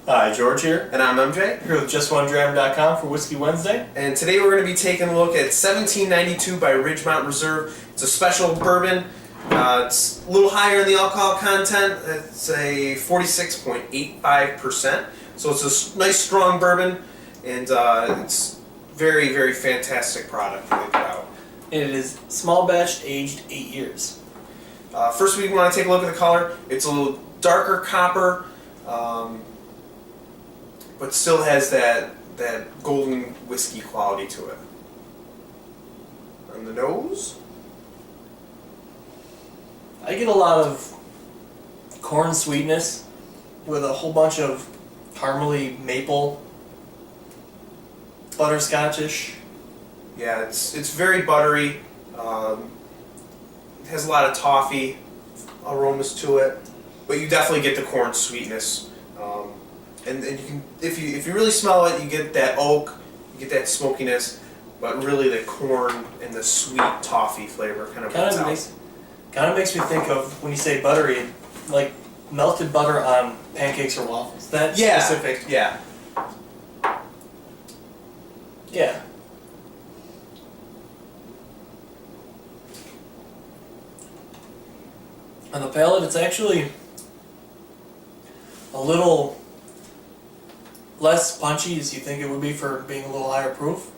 Hi, George here. And I'm MJ. Here with JustOneDram.com for Whiskey Wednesday. And today we're going to be taking a look at 1792 by Ridgemont Reserve. It's a special bourbon. It's a little higher in the alcohol content. It's a 46.85%. So it's a nice strong bourbon, and it's very, very fantastic product they put out. It is small batch, aged 8 years. First we want to take a look at the color. It's a little darker copper, but still has that golden whiskey quality to it. On the nose, I get a lot of corn sweetness with a whole bunch of caramely maple, butterscotchish. yeah, it's very buttery. It has a lot of toffee aromas to it, but you definitely get the corn sweetness. And you can, if you really smell it, you get that oak, you get that smokiness, but really the corn and the sweet toffee flavor kind of makes me think of, when you say buttery, like melted butter on pancakes or waffles. That specific. Yeah. Yeah. On the palate, it's actually a little less punchy as you think it would be for being a little higher proof,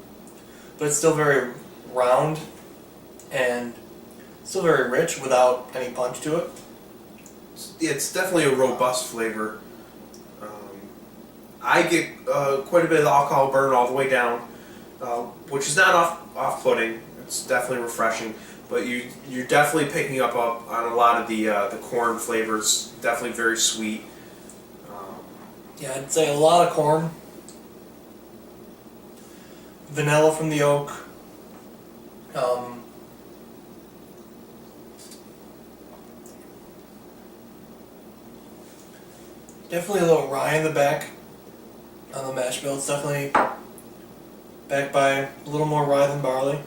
but it's still very round and still very rich without any punch to it. It's definitely a robust flavor. I get quite a bit of the alcohol burn all the way down, which is not off-putting. It's definitely refreshing, but you're definitely picking up on a lot of the corn flavors. Definitely very sweet. Yeah, I'd say a lot of corn, vanilla from the oak, definitely a little rye in the back on the mash bill. It's definitely backed by a little more rye than barley.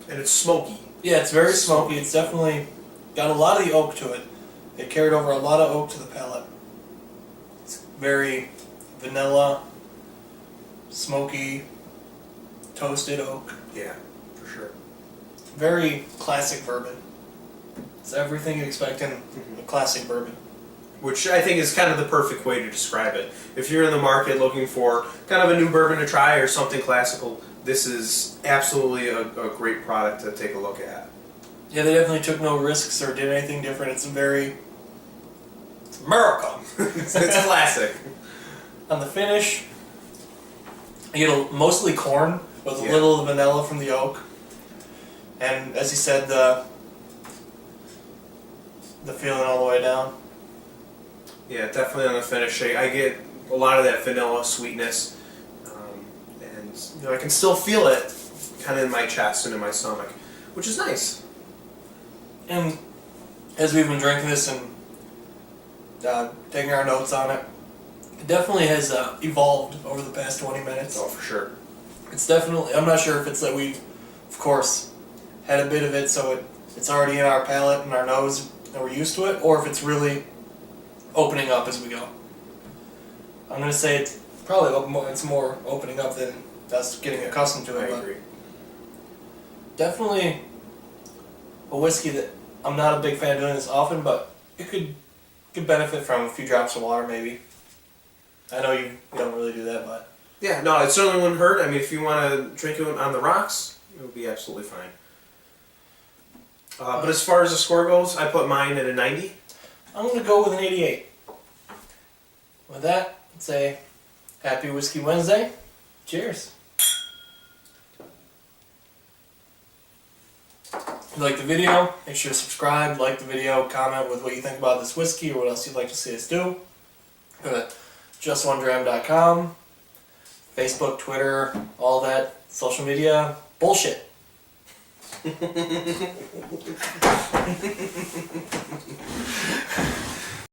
And it's smoky. Yeah, it's very smoky. It's definitely got a lot of the oak to it. It carried over a lot of oak to the palate. It's very vanilla, smoky, toasted oak. Yeah, for sure. Very classic bourbon. It's everything you expect in a classic bourbon. Which I think is kind of the perfect way to describe it. If you're in the market looking for kind of a new bourbon to try or something classical, this is absolutely a great product to take a look at. Yeah, they definitely took no risks or did anything different. It's America. It's classic. On the finish, you get mostly corn with a little vanilla from the oak. And as you said, the feeling all the way down. Yeah, definitely on the finish. I get a lot of that vanilla sweetness, and I can still feel it kind of in my chest and in my stomach, which is nice. And as we've been drinking this and taking our notes on it, it definitely has evolved over the past 20 minutes. Oh, for sure. It's definitely, I'm not sure if it's that we've, of course, had a bit of it, so it's already in our palate and our nose and we're used to it, or if it's really opening up as we go. I'm going to say it's more opening up than us getting accustomed to it. I agree. Definitely a whiskey that I'm not a big fan of doing this often, but it could benefit from a few drops of water maybe. I know you don't really do that, but Yeah, no, it certainly wouldn't hurt. I mean, if you want to drink it on the rocks, it would be absolutely fine. But as far as the score goes, I put mine at a 90. I'm going to go with an 88. With that, I'd say happy Whiskey Wednesday. Cheers. If you like the video, make sure to subscribe, like the video, comment with what you think about this whiskey or what else you'd like to see us do. Go to JustOneDram.com, Facebook, Twitter, all that social media bullshit.